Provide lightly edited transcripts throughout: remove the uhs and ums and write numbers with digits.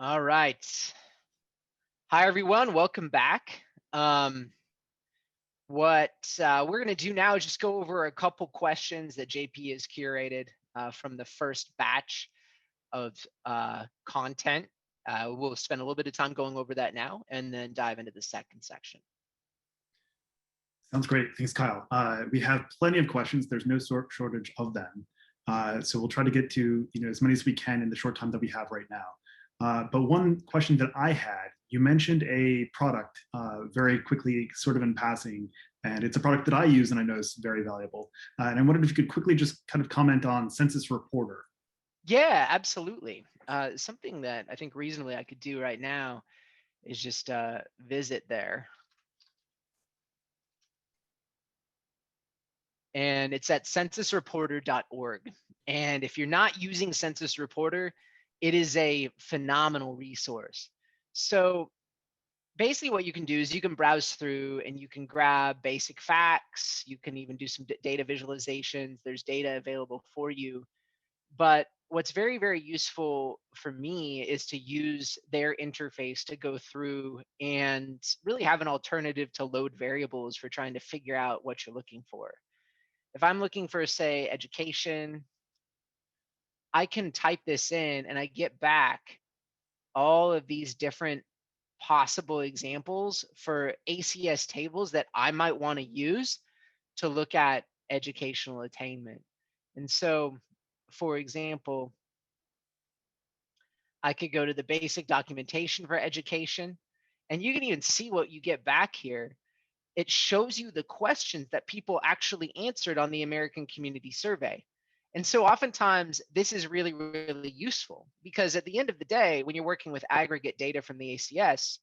All right. Hi, everyone. Welcome back. What we're going to do now is just go over a couple questions that JP has curated from the first batch of content. We'll spend a little bit of time going over that now and then dive into the second section. Sounds great. Thanks, Kyle. We have plenty of questions. There's no shortage of them. So we'll try to get to as many as we can in the short time that we have right now. But one question that I had, you mentioned a product very quickly, sort of in passing, and it's a product that I use and I know is very valuable. And I wondered if you could quickly just kind of comment on Census Reporter. Yeah, absolutely. Something that I think reasonably I could do right now is just visit there. And it's at censusreporter.org. And if you're not using Census Reporter, it is a phenomenal resource. So basically what you can do is you can browse through and you can grab basic facts. You can even do some data visualizations. There's data available for you. But what's very, very useful for me is to use their interface to go through and really have an alternative to load variables for trying to figure out what you're looking for. If I'm looking for, say, education, I can type this in and I get back all of these different possible examples for ACS tables that I might want to use to look at educational attainment. And so, for example, I could go to the basic documentation for education, and you can even see what you get back here. It shows you the questions that people actually answered on the American Community Survey. And so oftentimes this is really, really useful because at the end of the day, when you're working with aggregate data from the ACS,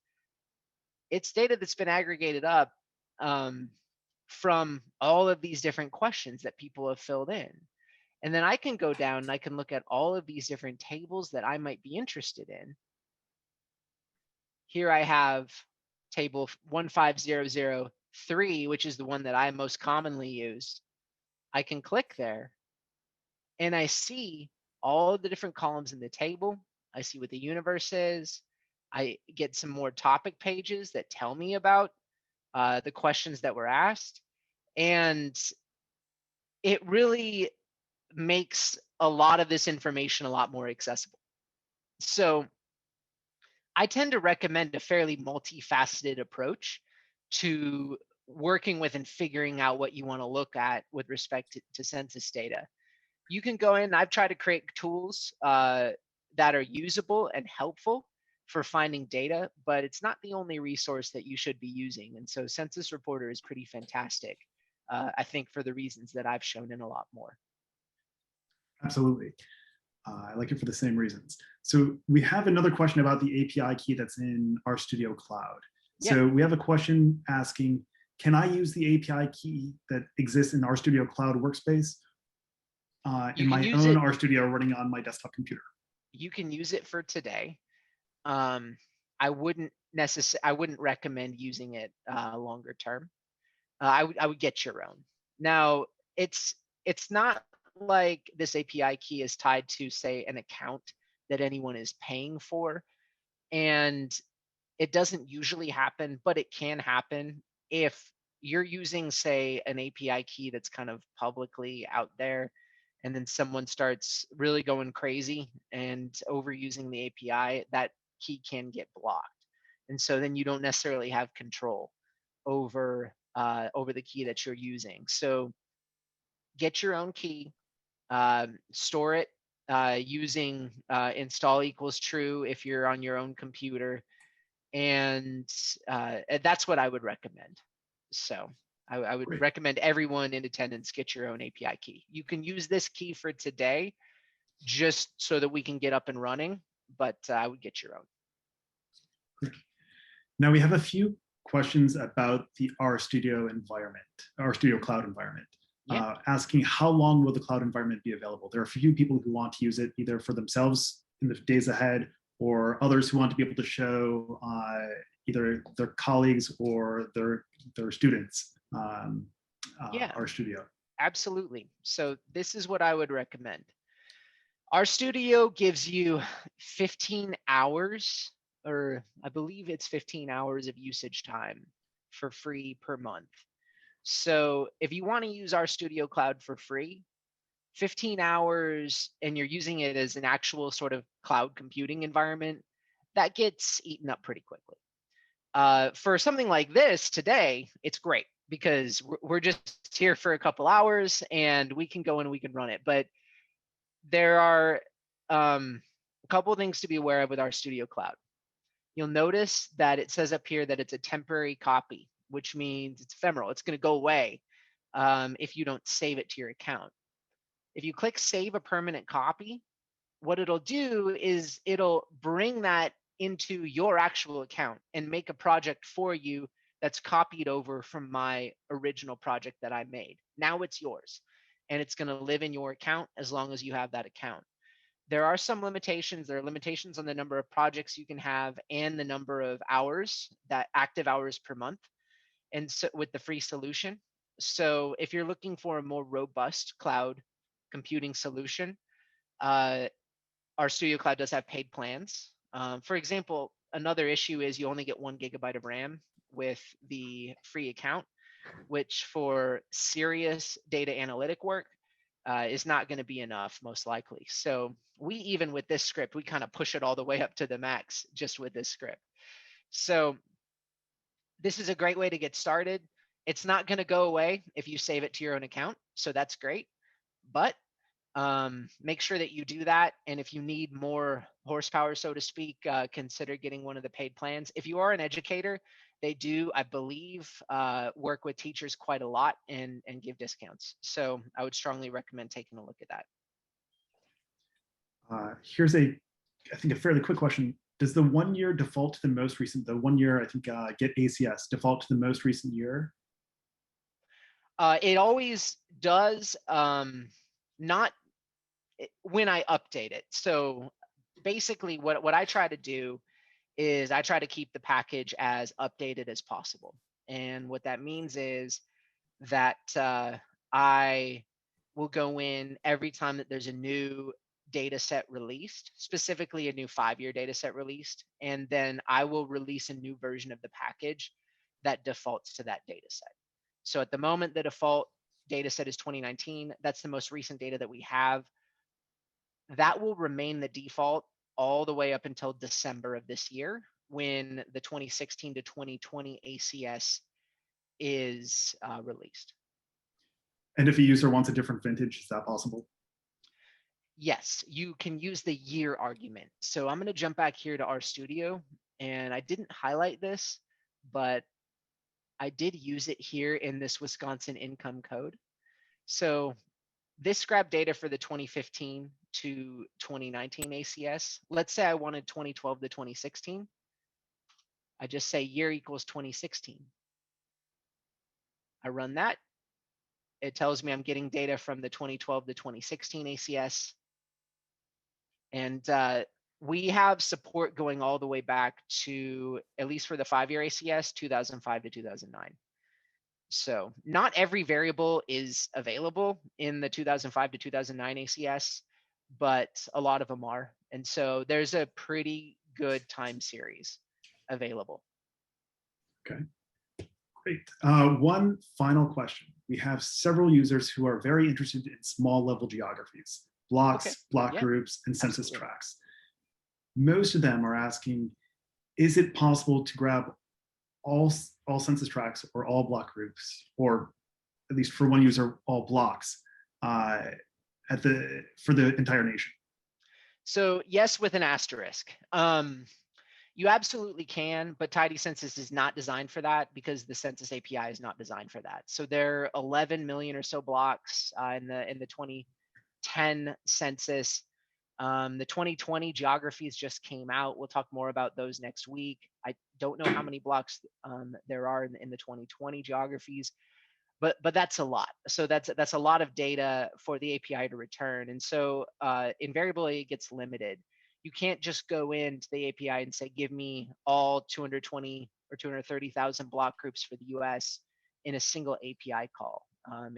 it's data that's been aggregated up from all of these different questions that people have filled in. And then I can go down and I can look at all of these different tables that I might be interested in. Here I have table 15003, which is the one that I most commonly use. I can click there and I see all of the different columns in the table. I see what the universe is. I get some more topic pages that tell me about the questions that were asked. And it really makes a lot of this information a lot more accessible. So I tend to recommend a fairly multifaceted approach to working with and figuring out what you want to look at with respect to census data. You can go in, I've tried to create tools that are usable and helpful for finding data, but it's not the only resource that you should be using. And so Census Reporter is pretty fantastic, I think, for the reasons that I've shown in a lot more. Absolutely. I like it for the same reasons. So we have another question about the API key that's in Rstudio Cloud. Yeah. So we have a question asking, can I use the API key that exists in Rstudio Cloud Workspace in my own Rstudio running on my desktop computer? You can use it for today. I wouldn't recommend using it longer term. I would get your own. Now, it's not like this API key is tied to, say, an account that anyone is paying for. And it doesn't usually happen, but it can happen if you're using, say, an API key that's kind of publicly out there, and then someone starts really going crazy and overusing the API, that key can get blocked. And so then you don't necessarily have control over the key that you're using. So get your own key, store it using install equals true if you're on your own computer. And that's what I would recommend. So I would Great. recommend everyone in attendance get your own API key. You can use this key for today just so that we can get up and running, but I would get your own. Great. Now we have a few questions about the Rstudio environment, Rstudio Cloud environment. Yeah. Asking how long will the cloud environment be available? There are a few people who want to use it either for themselves in the days ahead, or others who want to be able to show either their colleagues or their students Yeah. Rstudio. Absolutely. So this is what I would recommend. Rstudio gives you 15 hours, or I believe it's 15 hours of usage time for free per month. So if you want to use Rstudio Cloud for free, 15 hours, and you're using it as an actual sort of cloud computing environment, that gets eaten up pretty quickly. For something like this today, it's great because we're just here for a couple hours and we can go and we can run it. But there are a couple of things to be aware of with Rstudio Cloud. You'll notice that it says up here that it's a temporary copy, which means it's ephemeral. It's going to go away if you don't save it to your account. If you click Save a Permanent Copy, what it'll do is it'll bring that into your actual account and make a project for you that's copied over from my original project that I made. Now it's yours, and it's going to live in your account as long as you have that account. There are some limitations. There are limitations on the number of projects you can have and the number of hours, that active hours per month, and so with the free solution. So if you're looking for a more robust cloud computing solution, Rstudio Cloud does have paid plans. For example, another issue is you only get 1 GB of RAM with the free account, which for serious data analytic work is not going to be enough, most likely. So we, even with this script, we kind of push it all the way up to the max just with this script. So this is a great way to get started. It's not going to go away if you save it to your own account, so that's great. But make sure that you do that. And if you need more horsepower, so to speak, consider getting one of the paid plans. If you are an educator, they do, I believe, work with teachers quite a lot and give discounts. So I would strongly recommend taking a look at that. Here's I think, a fairly quick question. Does the 1 year default to the most recent, the 1 year, I think, get ACS default to the most recent year? It always does, not when I update it. So basically what I try to do is I try to keep the package as updated as possible. And what that means is that I will go in every time that there's a new data set released, specifically a new 5-year data set released, and then I will release a new version of the package that defaults to that data set. So at the moment, the default data set is 2019. That's the most recent data that we have. That will remain the default all the way up until December of this year, when the 2016 to 2020 ACS is released. And if a user wants a different vintage, is that possible? Yes, you can use the year argument. So I'm going to jump back here to Rstudio, and I didn't highlight this, but I did use it here in this Wisconsin income code. So this grabbed data for the 2015 to 2019 ACS. Let's say I wanted 2012 to 2016. I just say year equals 2016. I run that. It tells me I'm getting data from the 2012 to 2016 ACS. And we have support going all the way back to, at least for the 5-year ACS, 2005 to 2009. So not every variable is available in the 2005 to 2009 ACS, but a lot of them are. And so there's a pretty good time series available. Okay, great. One final question. We have several users who are very interested in small level geographies, blocks, Okay. block Yeah, groups, and census absolutely. tracts. Most of them are asking, is it possible to grab all census tracts or all block groups, or at least for one user, all blocks for the entire nation? So yes, with an asterisk. You absolutely can, but Tidycensus is not designed for that because the Census API is not designed for that. So there are 11 million or so blocks in the 2010 census. The 2020 geographies just came out. We'll talk more about those next week. I don't know how many blocks there are in the 2020 geographies, but that's a lot. So that's a lot of data for the API to return. And so invariably it gets limited. You can't just go into the API and say, give me all 220 or 230,000 block groups for the US in a single API call.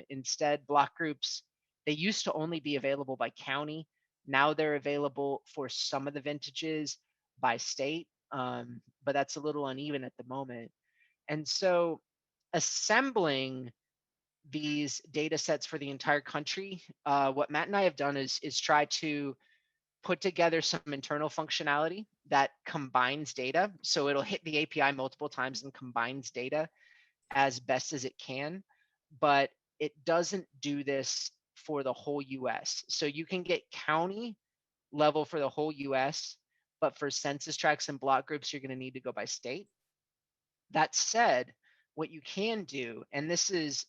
Instead, block groups, they used to only be available by county. Now they're available for some of the vintages by state, but that's a little uneven at the moment. And so assembling these data sets for the entire country, what Matt and I have done is try to put together some internal functionality that combines data. So it'll hit the API multiple times and combines data as best as it can, but it doesn't do this for the whole US. So you can get county level for the whole US, but for census tracts and block groups, you're going to need to go by state. That said, what you can do, and this is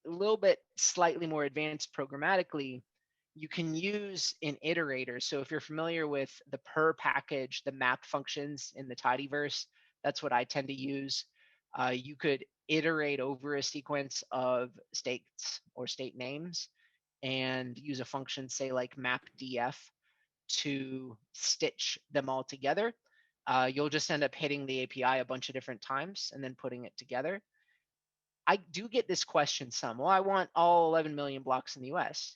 a little bit slightly more advanced programmatically, you can use an iterator. So if you're familiar with the per package, the map functions in the tidyverse, that's what I tend to use. You could iterate over a sequence of states or state names and use a function, say like mapdf, to stitch them all together. You'll just end up hitting the API a bunch of different times and then putting it together. I do get this question some. Well, I want all 11 million blocks in the US.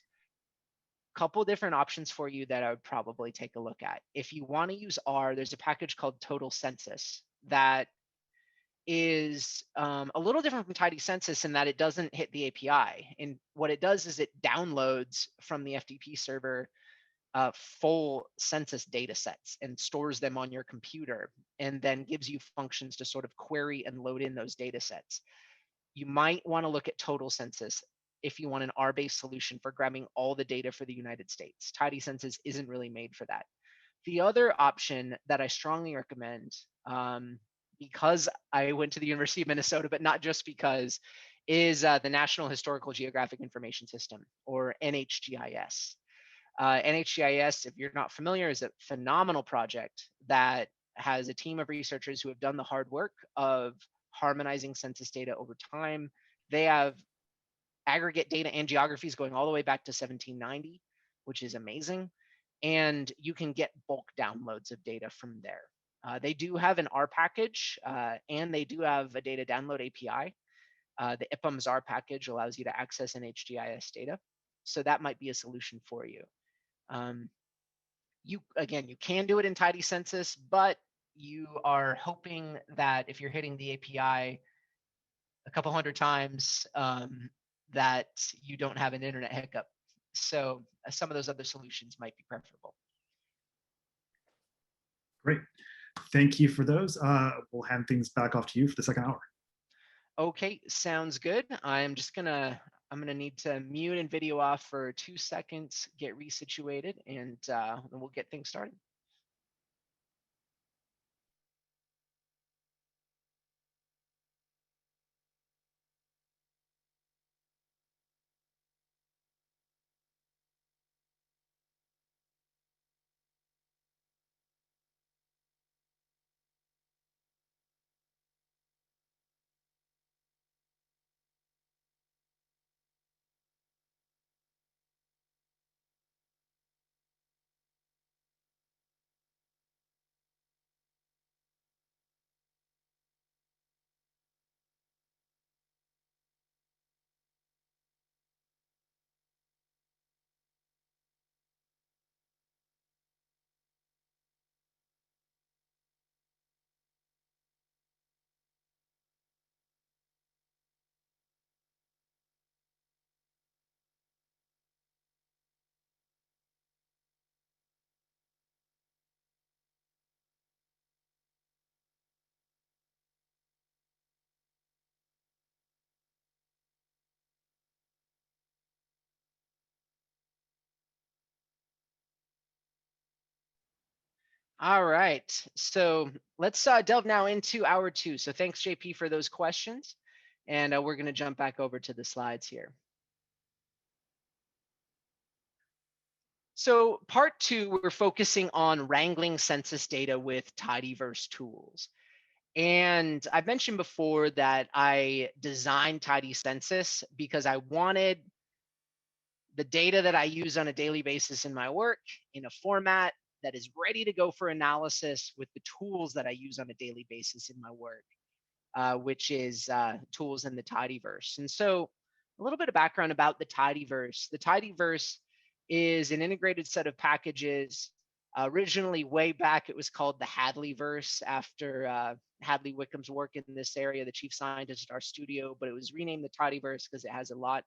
Couple different options for you that I would probably take a look at. If you want to use R, there's a package called Total Census that is a little different from Tidycensus in that it doesn't hit the API. And what it does is it downloads from the FTP server full census data sets and stores them on your computer, and then gives you functions to sort of query and load in those data sets. You might want to look at Total Census if you want an R-based solution for grabbing all the data for the United States. Tidycensus isn't really made for that. The other option that I strongly recommend, because I went to the University of Minnesota, but not just because, is the National Historical Geographic Information System, or NHGIS. NHGIS, if you're not familiar, is a phenomenal project that has a team of researchers who have done the hard work of harmonizing census data over time. They have aggregate data and geographies going all the way back to 1790, which is amazing. And you can get bulk downloads of data from there. They do have an R package, and they do have a data download API. The IPUM's R package allows you to access NHGIS data. So that might be a solution for you. You can do it in Tidycensus, but you are hoping that if you're hitting the API a couple hundred times, that you don't have an internet hiccup. So some of those other solutions might be preferable. Great. Thank you for those. We'll hand things back off to you for the second hour. Okay, sounds good. I'm gonna need to mute and video off for 2 seconds, get resituated, and then we'll get things started. All right, so let's delve now into hour 2. So thanks, JP, for those questions. And we're going to jump back over to the slides here. So part 2, we're focusing on wrangling census data with tidyverse tools. And I've mentioned before that I designed Tidycensus because I wanted the data that I use on a daily basis in my work in a format that is ready to go for analysis with the tools that I use on a daily basis in my work, which is tools in the tidyverse. And so a little bit of background about the tidyverse. The tidyverse is an integrated set of packages. Originally, way back, it was called the Hadleyverse after Hadley Wickham's work in this area, the chief scientist at Rstudio, but it was renamed the Tidyverse because it has a lot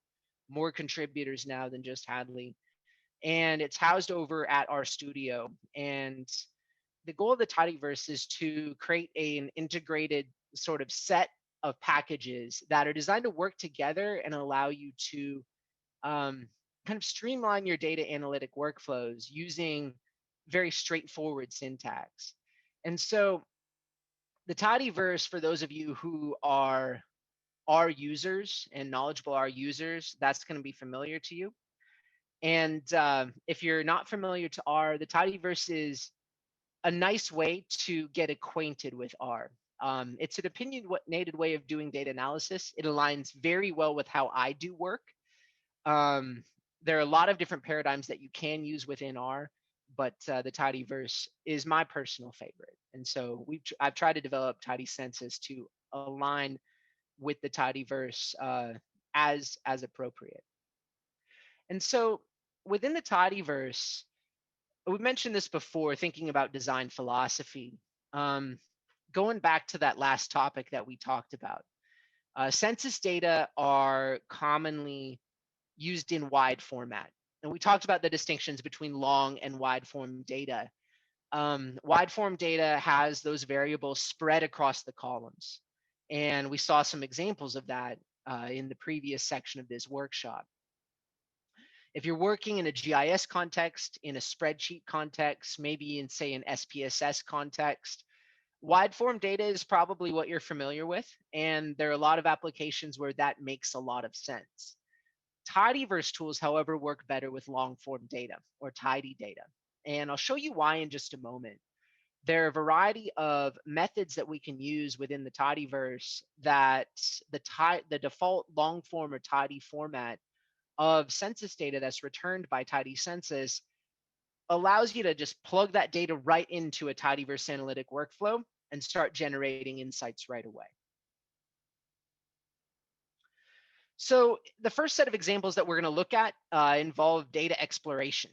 more contributors now than just Hadley. And it's housed over at Rstudio. And the goal of the Tidyverse is to create an integrated sort of set of packages that are designed to work together and allow you to kind of streamline your data analytic workflows using very straightforward syntax. And so the Tidyverse, for those of you who are R users and knowledgeable R users, that's going to be familiar to you. And if you're not familiar to R, the Tidyverse is a nice way to get acquainted with R. It's an opinionated way of doing data analysis. It aligns very well with how I do work. There are a lot of different paradigms that you can use within R, but the Tidyverse is my personal favorite. And so I've tried to develop Tidycensus to align with the Tidyverse as appropriate. And so within the Tidyverse, we mentioned this before, thinking about design philosophy. Going back to that last topic that we talked about, census data are commonly used in wide format. And we talked about the distinctions between long and wide form data. Wide form data has those variables spread across the columns. And we saw some examples of that in the previous section of this workshop. If you're working in a GIS context, in a spreadsheet context, maybe in, say, an SPSS context, wide form data is probably what you're familiar with. And there are a lot of applications where that makes a lot of sense. Tidyverse tools, however, work better with long form data or tidy data. And I'll show you why in just a moment. There are a variety of methods that we can use within the Tidyverse that the default long form or tidy format of census data that's returned by Tidycensus allows you to just plug that data right into a Tidyverse analytic workflow and start generating insights right away. So the first set of examples that we're going to look at involve data exploration.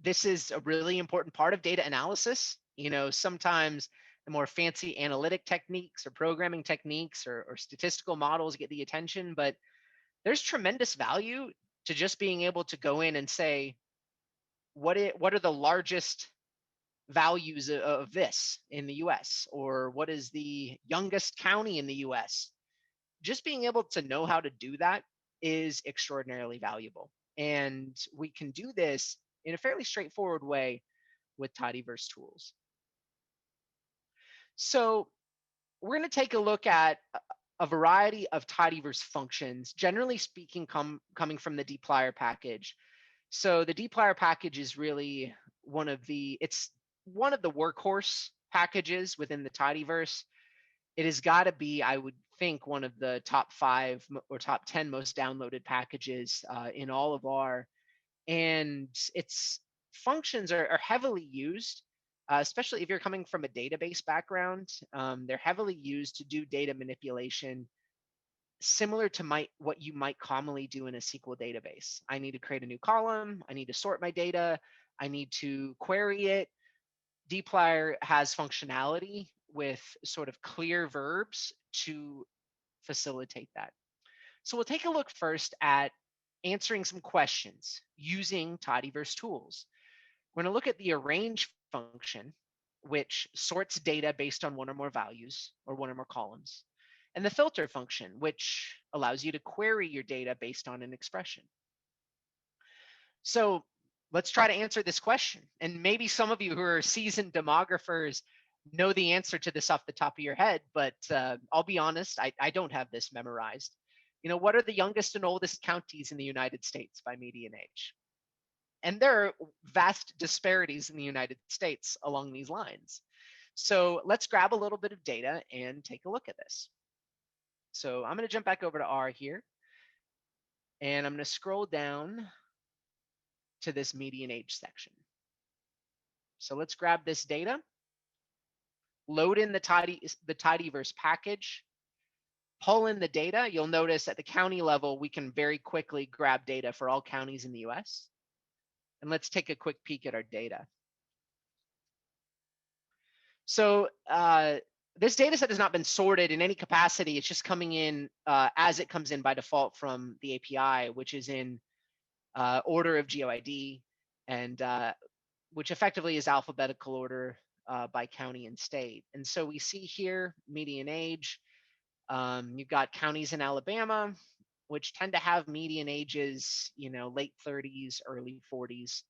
This is a really important part of data analysis. You know, sometimes the more fancy analytic techniques or programming techniques or statistical models get the attention, but there's tremendous value to just being able to go in and say, what are the largest values of this in the US, or what is the youngest county in the US? Just being able to know how to do that is extraordinarily valuable. And we can do this in a fairly straightforward way with Tidyverse tools. So we're going to take a look at a variety of Tidyverse functions, generally speaking, coming from the dplyr package. So the dplyr package is really one of the workhorse packages within the Tidyverse. It has got to be, I would think, one of the top 5 or top 10 most downloaded packages in all of R. And its functions are heavily used, especially if you're coming from a database background. They're heavily used to do data manipulation, similar to what you might commonly do in a SQL database. I need to create a new column. I need to sort my data. I need to query it. dplyr has functionality with sort of clear verbs to facilitate that. So we'll take a look first at answering some questions using Tidyverse tools. We're going to look at the arrange function, which sorts data based on one or more values or one or more columns, and the filter function, which allows you to query your data based on an expression. So let's try to answer this question. And maybe some of you who are seasoned demographers know the answer to this off the top of your head, but I'll be honest, I don't have this memorized. You know, what are the youngest and oldest counties in the United States by median age? And there are vast disparities in the United States along these lines. So let's grab a little bit of data and take a look at this. So I'm going to jump back over to R here, and I'm going to scroll down to this median age section. So let's grab this data, load in the Tidyverse package, pull in the data, you'll notice at the county level, we can very quickly grab data for all counties in the US. And let's take a quick peek at our data. So this data set has not been sorted in any capacity. It's just coming in as it comes in by default from the API, which is in order of GeoID, and which effectively is alphabetical order by county and state. And so we see here median age. You've got counties in Alabama, which tend to have median ages, late 30s, early 40s.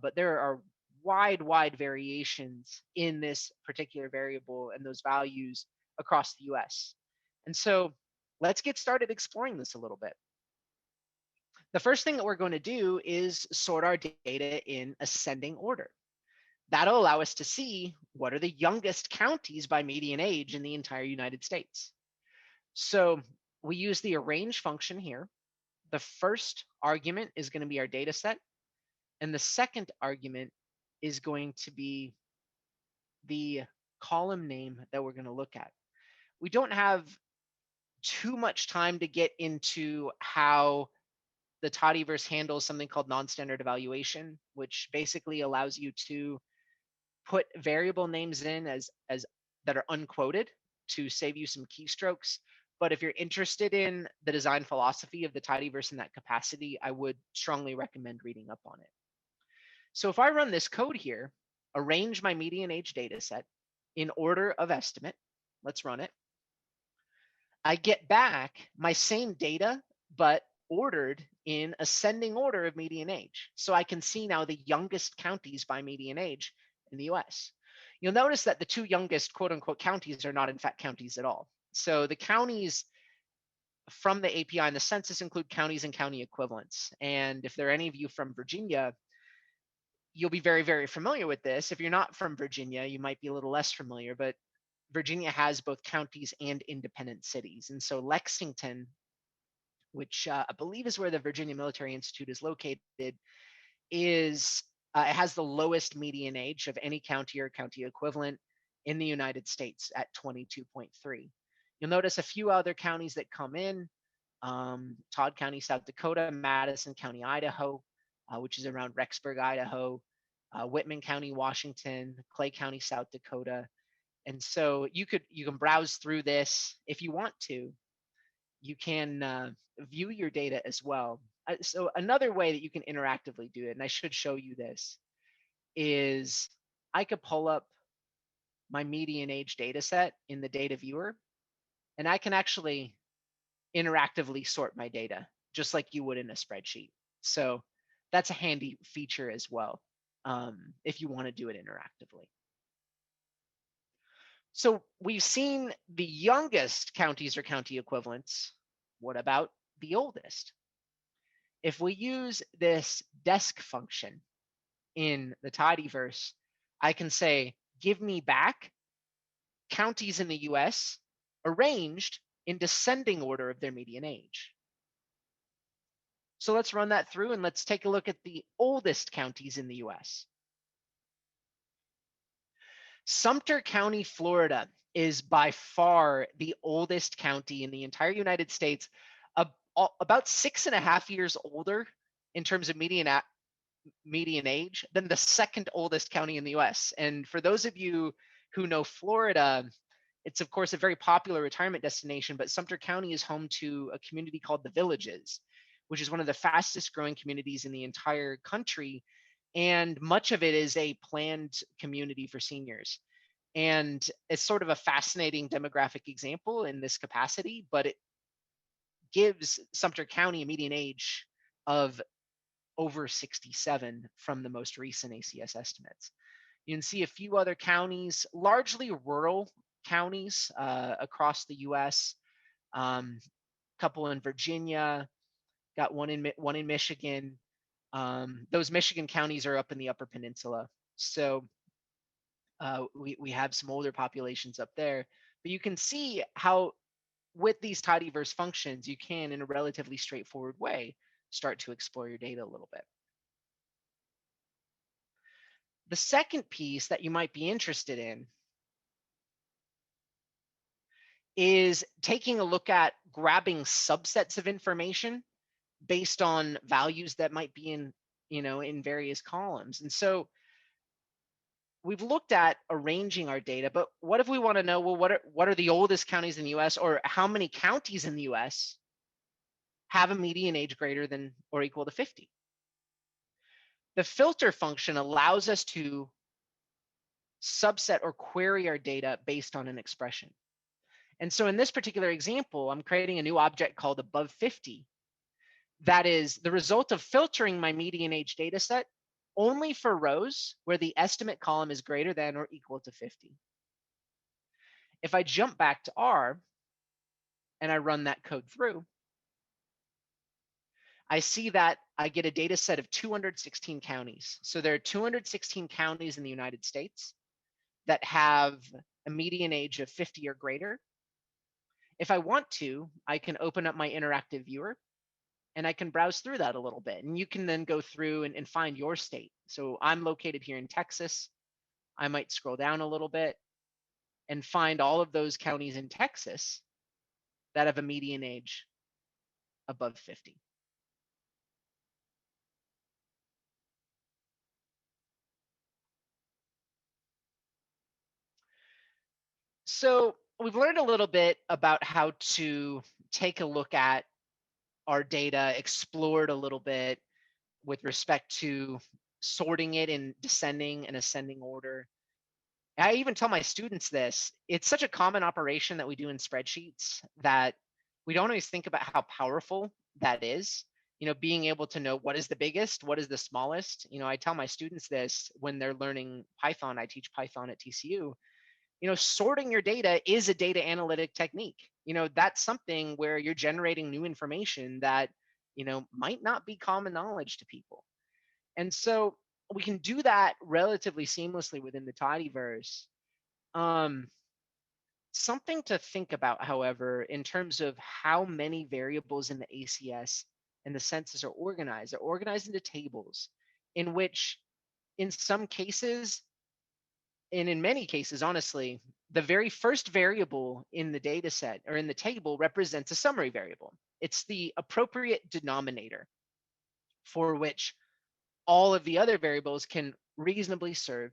But there are wide variations in this particular variable and those values across the US. And so let's get started exploring this a little bit. The first thing that we're going to do is sort our data in ascending order. That'll allow us to see what are the youngest counties by median age in the entire United States. So we use the arrange function here. The first argument is going to be our data set, and the second argument is going to be the column name that we're going to look at. We don't have too much time to get into how the tidyverse handles something called non-standard evaluation, which basically allows you to put variable names in as that are unquoted to save you some keystrokes. But if you're interested in the design philosophy of the tidyverse in that capacity, I would strongly recommend reading up on it. So if I run this code here, arrange my median age data set in order of estimate, let's run it. I get back my same data, but ordered in ascending order of median age. So I can see now the youngest counties by median age in the US. You'll notice that the two youngest quote unquote counties are not in fact counties at all. So the counties from the API and the census include counties and county equivalents. And if there are any of you from Virginia, you'll be very familiar with this. If you're not from Virginia, you might be a little less familiar, but Virginia has both counties and independent cities. And so Lexington, which I believe is where the Virginia Military Institute is located, is it has the lowest median age of any county or county equivalent in the United States at 22.3. You'll notice a few other counties that come in, Todd County, South Dakota, Madison County, Idaho, which is around Rexburg, Idaho, Whitman County, Washington, Clay County, South Dakota. And so you can browse through this if you want to. You can view your data as well. So another way that you can interactively do it, and I should show you this, is I could pull up my median age data set in the data viewer, and I can actually interactively sort my data just like you would in a spreadsheet. So that's a handy feature as well if you want to do it interactively. So we've seen the youngest counties or county equivalents. What about the oldest? If we use this desc function in the tidyverse, I can say, give me back counties in the US arranged in descending order of their median age. So let's run that through and let's take a look at the oldest counties in the US. Sumter County, Florida is by far the oldest county in the entire United States, about 6.5 years older in terms of median age than the second oldest county in the US. And for those of you who know Florida, it's of course a very popular retirement destination, but Sumter County is home to a community called the Villages, which is one of the fastest growing communities in the entire country. And much of it is a planned community for seniors. And it's sort of a fascinating demographic example in this capacity, but it gives Sumter County a median age of over 67 from the most recent ACS estimates. You can see a few other counties, largely rural counties across the US, couple in Virginia, got one in Michigan. Those Michigan counties are up in the Upper Peninsula. So we have some older populations up there, but you can see how with these tidyverse functions, you can, in a relatively straightforward way, start to explore your data a little bit. The second piece that you might be interested in is taking a look at grabbing subsets of information based on values that might be in, in various columns. And so we've looked at arranging our data, but what if we want to know, well, what are the oldest counties in the US, or how many counties in the US have a median age greater than or equal to 50? The filter function allows us to subset or query our data based on an expression. And so in this particular example, I'm creating a new object called above 50. That is the result of filtering my median age data set only for rows where the estimate column is greater than or equal to 50. If I jump back to R and I run that code through, I see that I get a data set of 216 counties. So there are 216 counties in the United States that have a median age of 50 or greater. If I want to, I can open up my interactive viewer and I can browse through that a little bit. And you can then go through and find your state. So I'm located here in Texas. I might scroll down a little bit and find all of those counties in Texas that have a median age above 50. So we've learned a little bit about how to take a look at our data, explored a little bit with respect to sorting it in descending and ascending order. I even tell my students this. It's such a common operation that we do in spreadsheets that we don't always think about how powerful that is. Being able to know what is the biggest, what is the smallest. I tell my students this when they're learning Python. I teach Python at TCU. Sorting your data is a data analytic technique. That's something where you're generating new information that, might not be common knowledge to people. And so we can do that relatively seamlessly within the tidyverse. Something to think about, however, in terms of how many variables in the ACS and the census are organized. They're organized into tables in which, in some cases, and in many cases, honestly, the very first variable in the data set or in the table represents a summary variable. It's the appropriate denominator for which all of the other variables can reasonably serve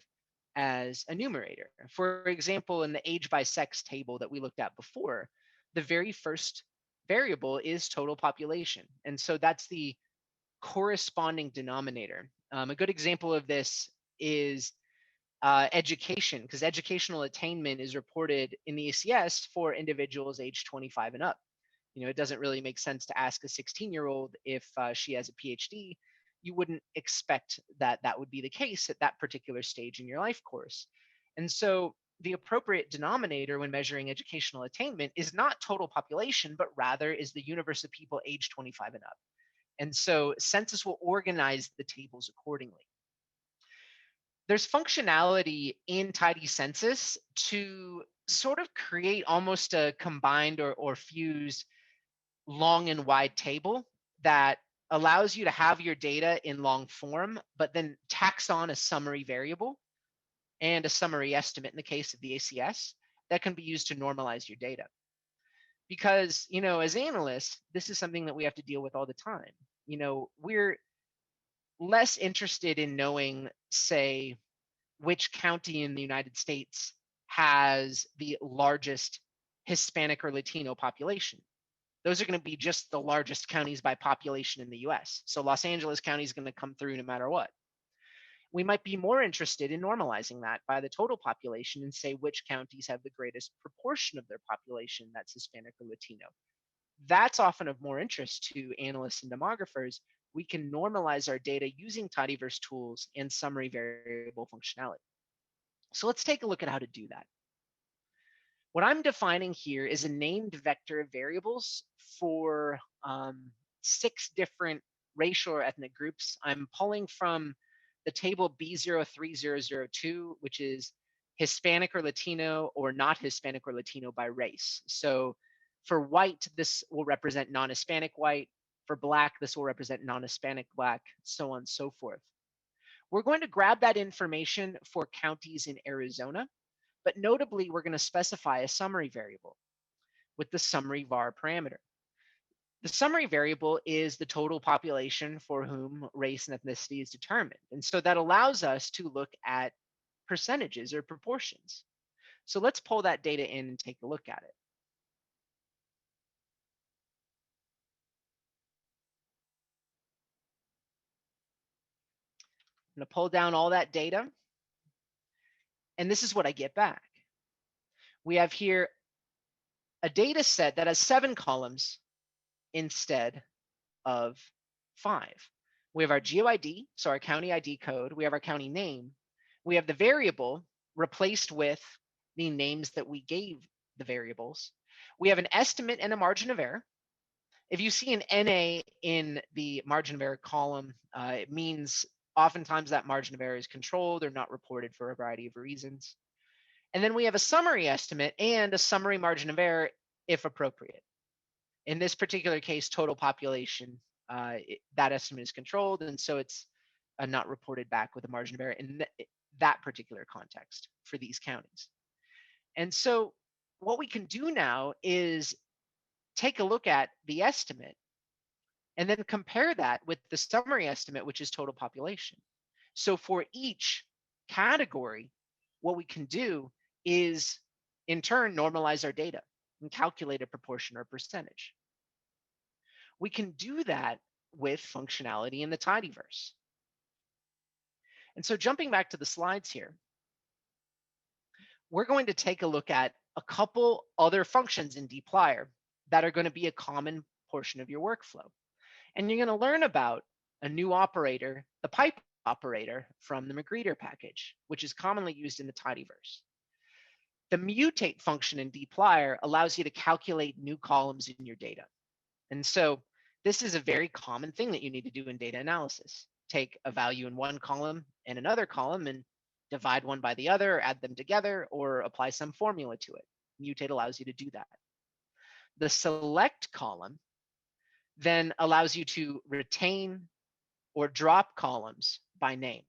as a numerator. For example, in the age by sex table that we looked at before, the very first variable is total population. And so that's the corresponding denominator. A good example of this is education, because educational attainment is reported in the ACS for individuals age 25 and up. It doesn't really make sense to ask a 16-year-old if she has a PhD. You wouldn't expect that that would be the case at that particular stage in your life course. And so the appropriate denominator when measuring educational attainment is not total population, but rather is the universe of people age 25 and up. And so census will organize the tables accordingly. There's functionality in Tidycensus to sort of create almost a combined or fused long and wide table that allows you to have your data in long form, but then tacks on a summary variable and a summary estimate in the case of the ACS that can be used to normalize your data. Because, as analysts, this is something that we have to deal with all the time. We're less interested in knowing, say, which county in the United States has the largest Hispanic or Latino population. Those are going to be just the largest counties by population in the US. So Los Angeles County is going to come through no matter what. We might be more interested in normalizing that by the total population and say which counties have the greatest proportion of their population that's Hispanic or Latino. That's often of more interest to analysts and demographers. We can normalize our data using tidyverse tools and summary variable functionality. So let's take a look at how to do that. What I'm defining here is a named vector of variables for 6 different racial or ethnic groups. I'm pulling from the table B03002, which is Hispanic or Latino or not Hispanic or Latino by race. So for white, this will represent non-Hispanic white. For black, this will represent non-Hispanic black, so on and so forth. We're going to grab that information for counties in Arizona, but notably, we're going to specify a summary variable. with the summary var parameter. The summary variable is the total population for whom race and ethnicity is determined. And so that allows us to look at percentages or proportions. So let's pull that data in and take a look at it. I'm going to pull down all that data. And this is what I get back. We have here a data set that has 7 columns instead of 5. We have our GeoID, so our county ID code. We have our county name. We have the variable replaced with the names that we gave the variables. We have an estimate and a margin of error. If you see an NA in the margin of error column, it means oftentimes that margin of error is controlled or not reported for a variety of reasons. And then we have a summary estimate and a summary margin of error if appropriate. In this particular case, total population, that estimate is controlled, and so it's not reported back with a margin of error in that particular context for these counties. And so what we can do now is take a look at the estimate and then compare that with the summary estimate, which is total population. So for each category, what we can do is in turn normalize our data and calculate a proportion or percentage. We can do that with functionality in the tidyverse. And so jumping back to the slides here, we're going to take a look at a couple other functions in dplyr that are going to be a common portion of your workflow. And you're going to learn about a new operator, the pipe operator from the Magrider package, which is commonly used in the tidyverse. The mutate function in dplyr allows you to calculate new columns in your data. And so this is a very common thing that you need to do in data analysis. Take a value in one column and another column and divide one by the other, or add them together, or apply some formula to it. Mutate allows you to do that. The select column then allows you to retain or drop columns by name.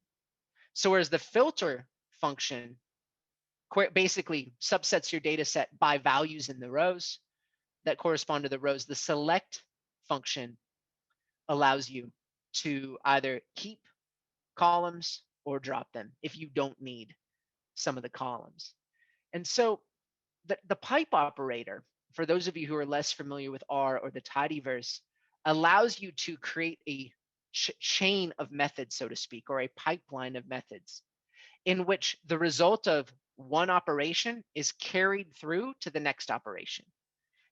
So whereas the filter function basically subsets your data set by values in the rows that correspond to the rows, the select function allows you to either keep columns or drop them if you don't need some of the columns. And so the pipe operator, for those of you who are less familiar with R or the tidyverse, allows you to create a chain of methods, so to speak, or a pipeline of methods in which the result of one operation is carried through to the next operation.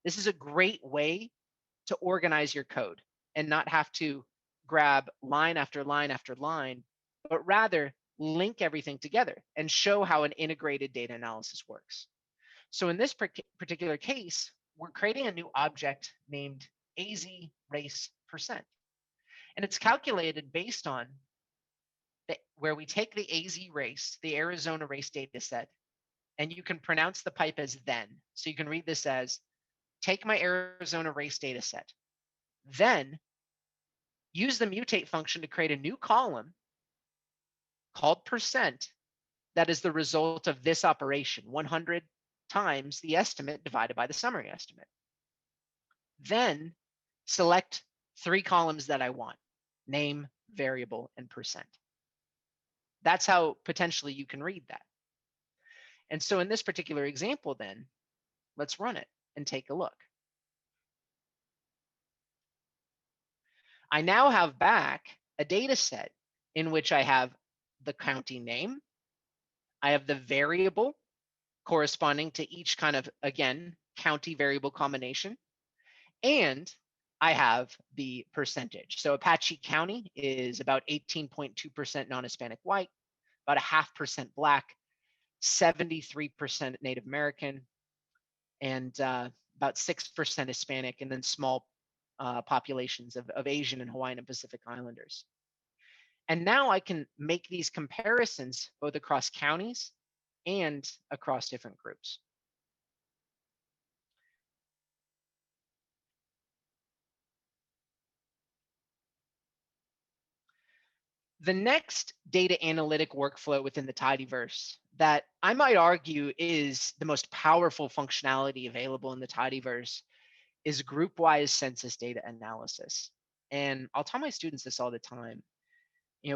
This is a great way to organize your code and not have to grab line after line after line, but rather link everything together and show how an integrated data analysis works. So in this particular case, we're creating a new object named AZ race percent. And it's calculated based on where we take the AZ race, the Arizona race data set, and you can pronounce the pipe as then. So you can read this as, take my Arizona race data set, then use the mutate function to create a new column called percent that is the result of this operation, 100 times the estimate divided by the summary estimate. Then select 3 columns that I want, name, variable, and percent. That's how potentially you can read that. And so in this particular example then, let's run it and take a look. I now have back a data set in which I have the county name, I have the variable corresponding to each kind of, again, county variable combination, and I have the percentage. So Apache County is about 18.2% non-Hispanic white, about 0.5% Black, 73% Native American, and about 6% Hispanic, and then small populations of Asian and Hawaiian and Pacific Islanders. And now I can make these comparisons both across counties and across different groups. The next data analytic workflow within the tidyverse that I might argue is the most powerful functionality available in the tidyverse is group-wise census data analysis. And I'll tell my students this all the time.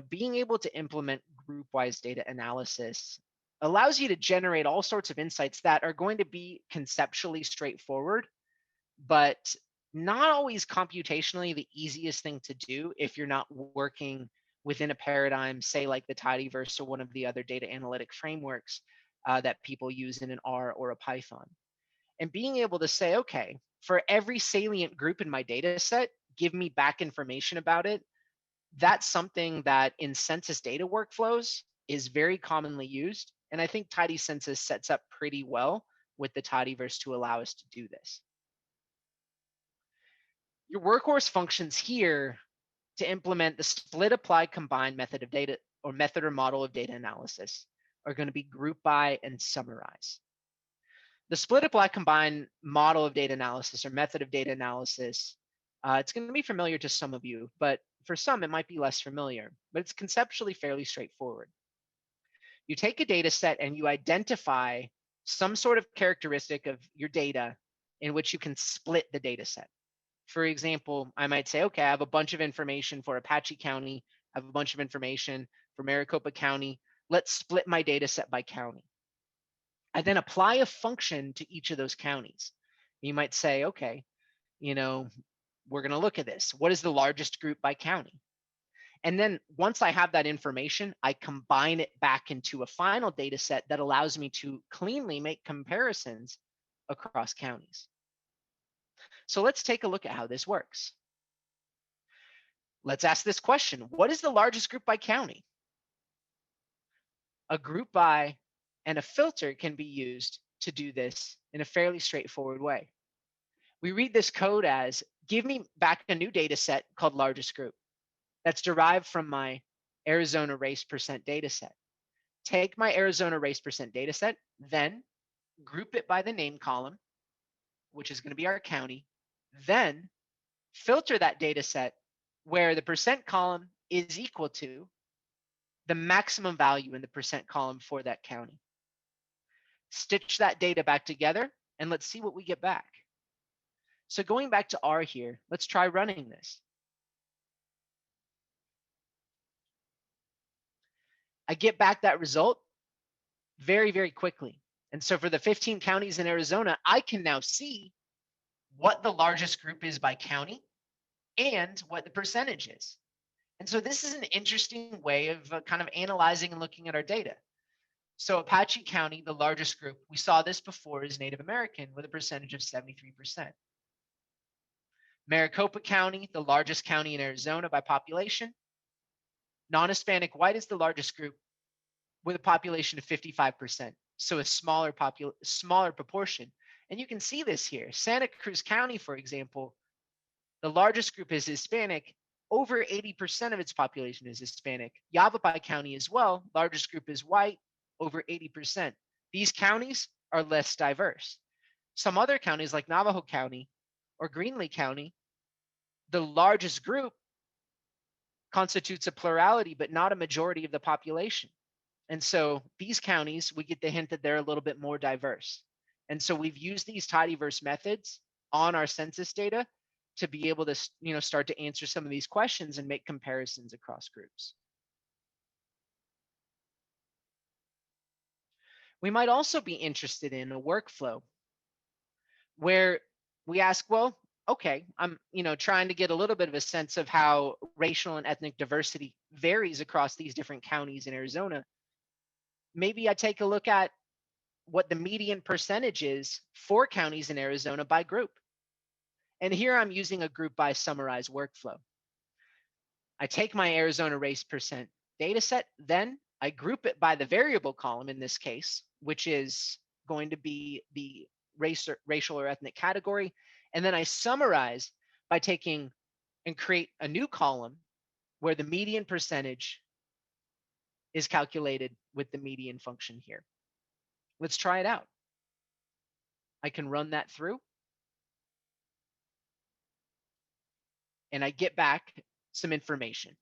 Being able to implement group-wise data analysis allows you to generate all sorts of insights that are going to be conceptually straightforward, but not always computationally the easiest thing to do if you're not working within a paradigm, say like the tidyverse or one of the other data analytic frameworks that people use in an R or a Python. And being able to say, okay, for every salient group in my data set, give me back information about it. That's something that in census data workflows is very commonly used. And I think Tidycensus sets up pretty well with the tidyverse to allow us to do this. Your workhorse functions here to implement the split, apply, combine method of data or method or model of data analysis are going to be group by and summarize. The split, apply, combine model of data analysis or method of data analysis, it's going to be familiar to some of you, but for some it might be less familiar, but it's conceptually fairly straightforward. You take a data set and you identify some sort of characteristic of your data in which you can split the data set. For example, I might say, okay, I have a bunch of information for Apache County, I have a bunch of information for Maricopa County. Let's split my data set by county. I then apply a function to each of those counties. You might say, okay, we're going to look at this. What is the largest group by county? And then once I have that information, I combine it back into a final data set that allows me to cleanly make comparisons across counties. So let's take a look at how this works. Let's ask this question. What is the largest group by county? A group by and a filter can be used to do this in a fairly straightforward way. We read this code as, give me back a new data set called largest group. That's derived from my Arizona race percent data set. Take my Arizona race percent data set, then group it by the name column, which is going to be our county, then filter that data set where the percent column is equal to the maximum value in the percent column for that county. Stitch that data back together, and let's see what we get back. So going back to R here, let's try running this. I get back that result very, very quickly. And so for the 15 counties in Arizona, I can now see what the largest group is by county and what the percentage is. And so this is an interesting way of kind of analyzing and looking at our data. So Apache County, the largest group, we saw this before, is Native American with a percentage of 73%. Maricopa County, the largest county in Arizona by population, non-Hispanic white is the largest group with a population of 55%. So a smaller proportion. And you can see this here. Santa Cruz County, for example, the largest group is Hispanic. Over 80% of its population is Hispanic. Yavapai County as well, largest group is white, over 80%. These counties are less diverse. Some other counties like Navajo County or Greenlee County, the largest group constitutes a plurality, but not a majority of the population. And so these counties, we get the hint that they're a little bit more diverse. And so we've used these tidyverse methods on our census data to be able to start to answer some of these questions and make comparisons across groups. We might also be interested in a workflow where we ask, well, okay, I'm trying to get a little bit of a sense of how racial and ethnic diversity varies across these different counties in Arizona. Maybe I take a look at what the median percentage is for counties in Arizona by group. And here I'm using a group by summarize workflow. I take my Arizona race percent data set, then I group it by the variable column in this case, which is going to be the racial or ethnic category. And then I summarize by taking and create a new column where the median percentage is calculated with the median function here. Let's try it out. I can run that through. And I get back some information.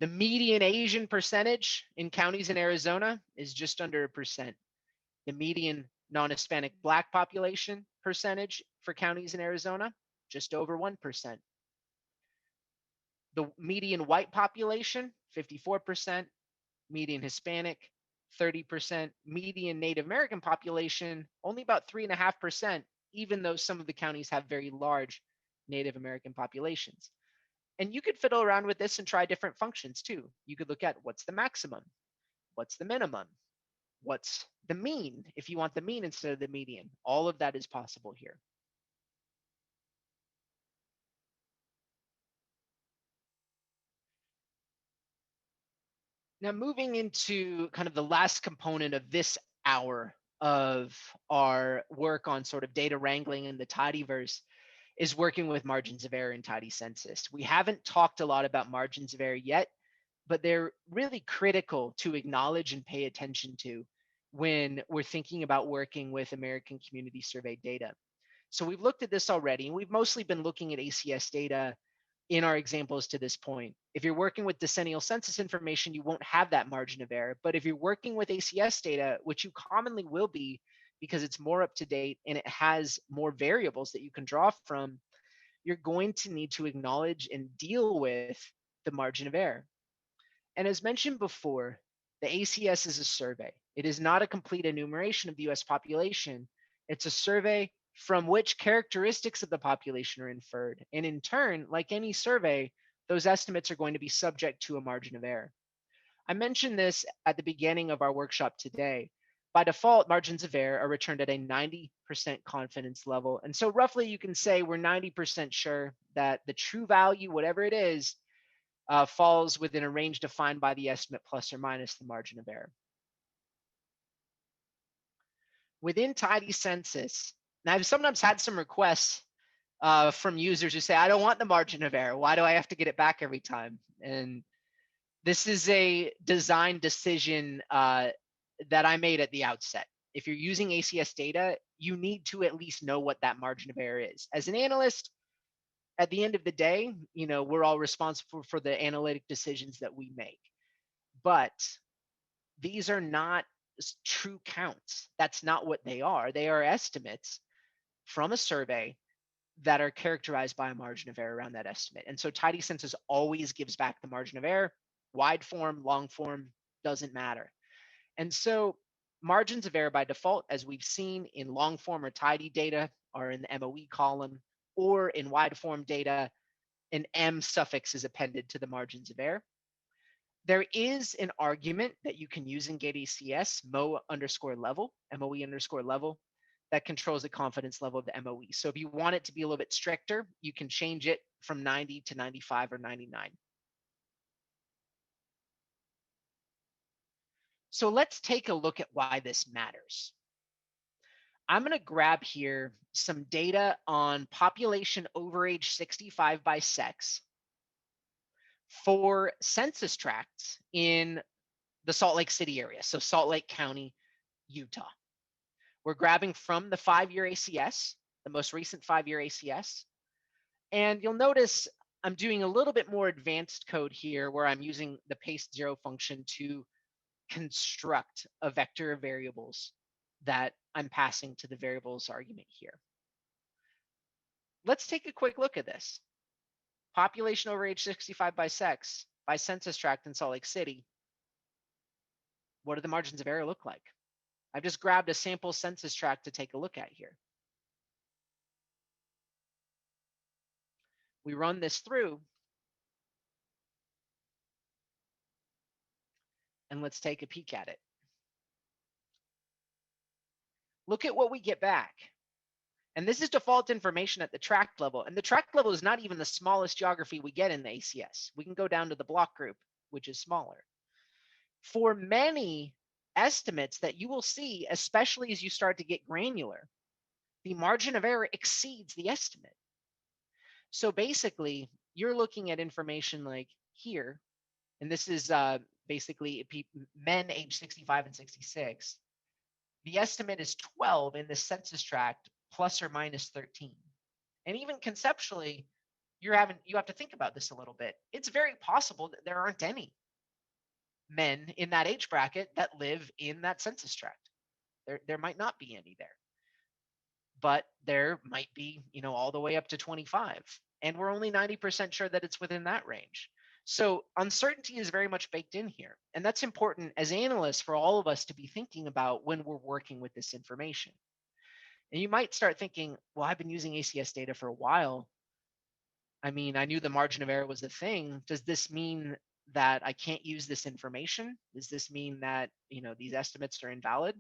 The median Asian percentage in counties in Arizona is just under 1%. The median non-Hispanic Black population percentage for counties in Arizona, just over 1%. The median white population, 54%, median Hispanic, 30%, median Native American population, only about 3.5%, even though some of the counties have very large Native American populations. And you could fiddle around with this and try different functions too. You could look at what's the maximum, what's the minimum, what's the mean, if you want the mean instead of the median. All of that is possible here. Now, moving into kind of the last component of this hour of our work on sort of data wrangling in the tidyverse is working with margins of error in Tidycensus. We haven't talked a lot about margins of error yet, but they're really critical to acknowledge and pay attention to when we're thinking about working with American Community Survey data. So we've looked at this already, and we've mostly been looking at ACS data in our examples to this point. If you're working with decennial census information, you won't have that margin of error. But if you're working with ACS data, which you commonly will be because it's more up to date and it has more variables that you can draw from, you're going to need to acknowledge and deal with the margin of error. And as mentioned before, the ACS is a survey. It is not a complete enumeration of the US population. It's a survey from which characteristics of the population are inferred. And in turn, like any survey, those estimates are going to be subject to a margin of error. I mentioned this at the beginning of our workshop today. By default, margins of error are returned at a 90% confidence level. And so roughly you can say we're 90% sure that the true value, whatever it is, falls within a range defined by the estimate plus or minus the margin of error. Within Tidycensus, now I've sometimes had some requests from users who say, I don't want the margin of error. Why do I have to get it back every time? And this is a design decision that I made at the outset. If you're using ACS data, you need to at least know what that margin of error is. As an analyst, at the end of the day, we're all responsible for the analytic decisions that we make. But these are not true counts. That's not what they are. They are estimates from a survey that are characterized by a margin of error around that estimate. And so Tidycensus always gives back the margin of error. Wide form, long form, doesn't matter. And so margins of error by default, as we've seen in long form or tidy data, are in the MOE column, or in wide form data, an M suffix is appended to the margins of error. There is an argument that you can use in GateACS, MOE_level, MOE_level, that controls the confidence level of the MOE. So if you want it to be a little bit stricter, you can change it from 90 to 95 or 99. So let's take a look at why this matters. I'm going to grab here some data on population over age 65 by sex for census tracts in the Salt Lake City area, so Salt Lake County, Utah. We're grabbing from the 5-year ACS, the most recent 5-year ACS. And you'll notice I'm doing a little bit more advanced code here where I'm using the paste zero function to construct a vector of variables that I'm passing to the variables argument here. Let's take a quick look at this. Population over age 65 by sex, by census tract in Salt Lake City. What do the margins of error look like? I've just grabbed a sample census tract to take a look at here. We run this through. And let's take a peek at it. Look at what we get back. And this is default information at the tract level. And the tract level is not even the smallest geography we get in the ACS. We can go down to the block group, which is smaller. For many estimates that you will see, especially as you start to get granular, the margin of error exceeds the estimate. So basically, you're looking at information like here, and this is basically men age 65 and 66. The estimate is 12 in the census tract plus or minus 13. And even conceptually, you have to think about this a little bit. It's very possible that there aren't any men in that age bracket that live in that census tract. There might not be any there, but there might be, all the way up to 25, and we're only 90% sure that it's within that range. So uncertainty is very much baked in here, and that's important as analysts for all of us to be thinking about when we're working with this information. And you might start thinking, well, I've been using ACS data for a while. I mean, I knew the margin of error was a thing. Does this mean that I can't use this information? Does this mean that, these estimates are invalid?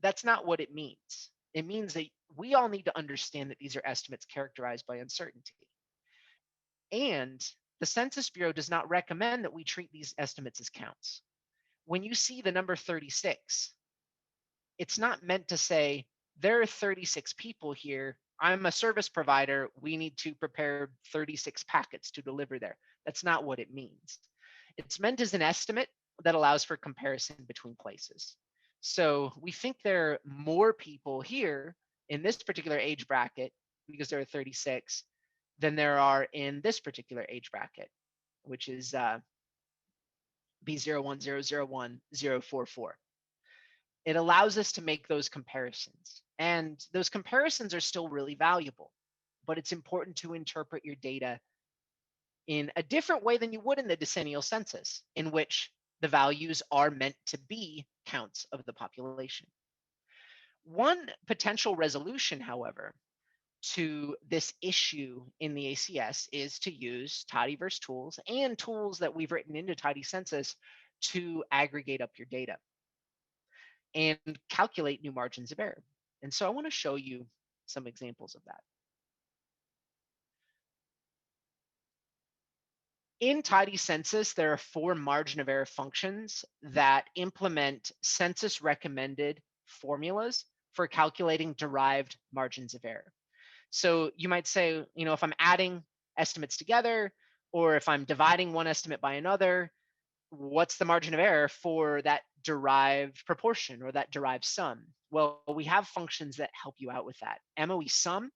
That's not what it means. It means that we all need to understand that these are estimates characterized by uncertainty. And the Census Bureau does not recommend that we treat these estimates as counts. When you see the number 36, it's not meant to say there are 36 people here. I'm a service provider. We need to prepare 36 packets to deliver there. That's not what it means. It's meant as an estimate that allows for comparison between places. So we think there are more people here in this particular age bracket, because there are 36, than there are in this particular age bracket, which is B01001-044. It allows us to make those comparisons. And those comparisons are still really valuable, but it's important to interpret your data in a different way than you would in the decennial census, in which the values are meant to be counts of the population. One potential resolution, however, to this issue in the ACS is to use tidyverse tools and tools that we've written into Tidycensus to aggregate up your data and calculate new margins of error. And so I want to show you some examples of that. In Tidycensus, there are 4 margin of error functions that implement census recommended formulas for calculating derived margins of error. So you might say, if I'm adding estimates together, or if I'm dividing one estimate by another, what's the margin of error for that derived proportion or that derived sum? Well, we have functions that help you out with that. MOE sum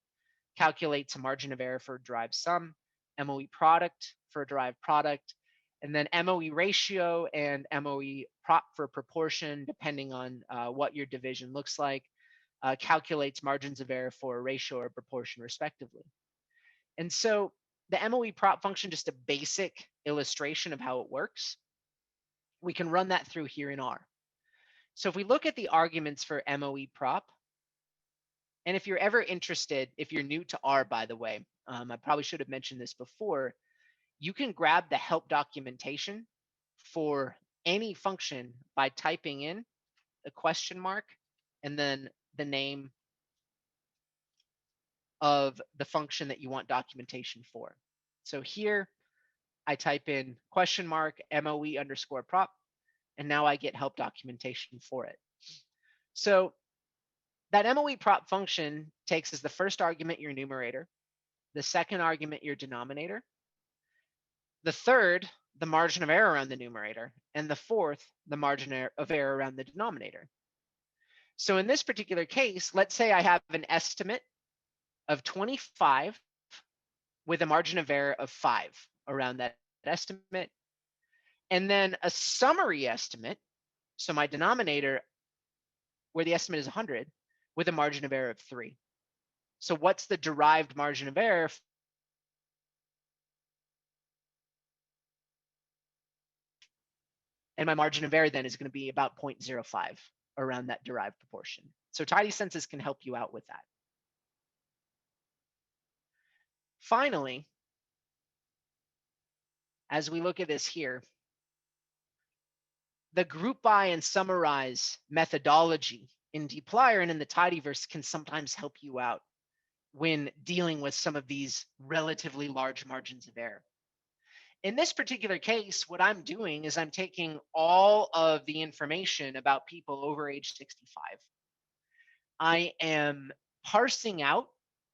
calculates a margin of error for a derived sum, MOE product for a derived product, and then MOE ratio and MOE prop for proportion, depending on what your division looks like, calculates margins of error for a ratio or proportion respectively. And so the MOE prop function, just a basic illustration of how it works, we can run that through here in R. So if we look at the arguments for MOE prop, and if you're ever interested, if you're new to R, by the way, I probably should have mentioned this before, you can grab the help documentation for any function by typing in a question mark and then the name of the function that you want documentation for. So here I type in question mark MOE underscore prop, and now I get help documentation for it. So that MOE prop function takes as the first argument your numerator, the second argument your denominator, the third, the margin of error around the numerator, and the fourth, the margin of error around the denominator. So in this particular case, let's say I have an estimate of 25 with a margin of error of 5 around that estimate, and then a summary estimate, so my denominator, where the estimate is 100, with a margin of error of 3. So what's the derived margin of error? And my margin of error then is going to be about 0.05 around that derived proportion. So Tidycensus can help you out with that. Finally, as we look at this here, the group by and summarize methodology in dplyr and in the tidyverse can sometimes help you out when dealing with some of these relatively large margins of error. In this particular case, what I'm doing is I'm taking all of the information about people over age 65. I am parsing out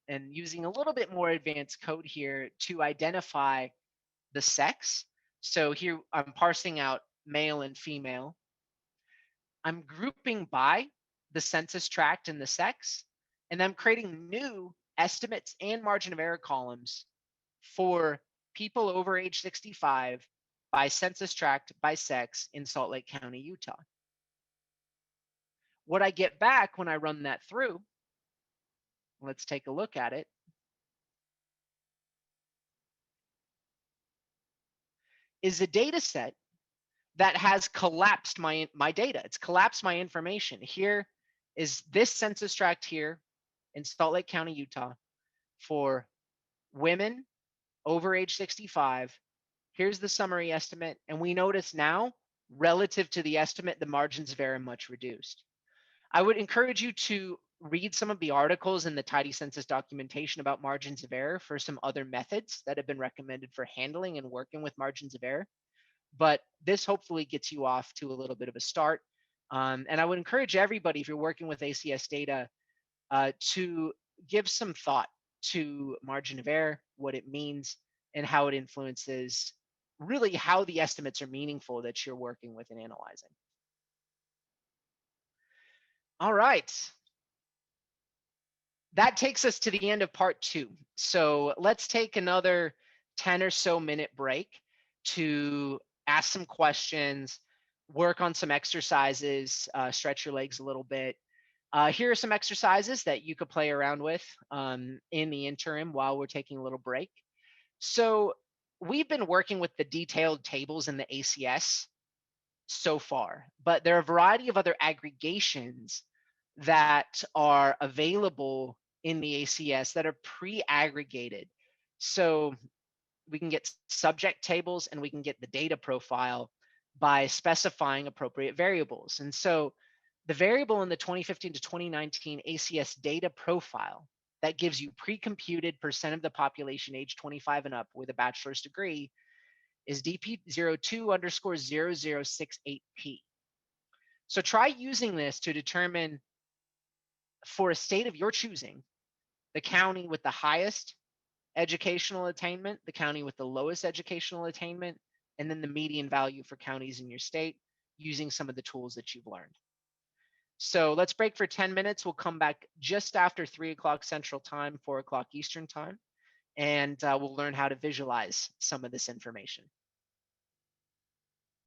and using a little bit more advanced code here to identify the sex. So here I'm parsing out male and female. I'm grouping by the census tract and the sex, and I'm creating new estimates and margin of error columns for people over age 65 by census tract by sex in Salt Lake County, Utah. What I get back when I run that through, let's take a look at it, is a data set that has collapsed my data. It's collapsed my information. Here is this census tract here in Salt Lake County, Utah, for women over age 65. Here's the summary estimate. And we notice now, relative to the estimate, the margin's very much reduced. I would encourage you to read some of the articles in the Tidycensus documentation about margins of error for some other methods that have been recommended for handling and working with margins of error. But this hopefully gets you off to a little bit of a start. And I would encourage everybody, if you're working with ACS data, to give some thought to margin of error, what it means, and how it influences really how the estimates are meaningful that you're working with and analyzing. All right. That takes us to the end of part 2. So let's take another 10 or so minute break to ask some questions, work on some exercises, stretch your legs a little bit. Here are some exercises that you could play around with in the interim while we're taking a little break. So we've been working with the detailed tables in the ACS so far, but there are a variety of other aggregations that are available in the ACS that are pre-aggregated. So we can get subject tables and we can get the data profile by specifying appropriate variables. And so the variable in the 2015 to 2019 ACS data profile that gives you pre-computed percent of the population age 25 and up with a bachelor's degree is DP02_0068P. So try using this to determine, for a state of your choosing, the county with the highest educational attainment, the county with the lowest educational attainment, and then the median value for counties in your state using some of the tools that you've learned. So let's break for 10 minutes. We'll come back just after 3 o'clock Central Time, 4 o'clock Eastern Time, and we'll learn how to visualize some of this information.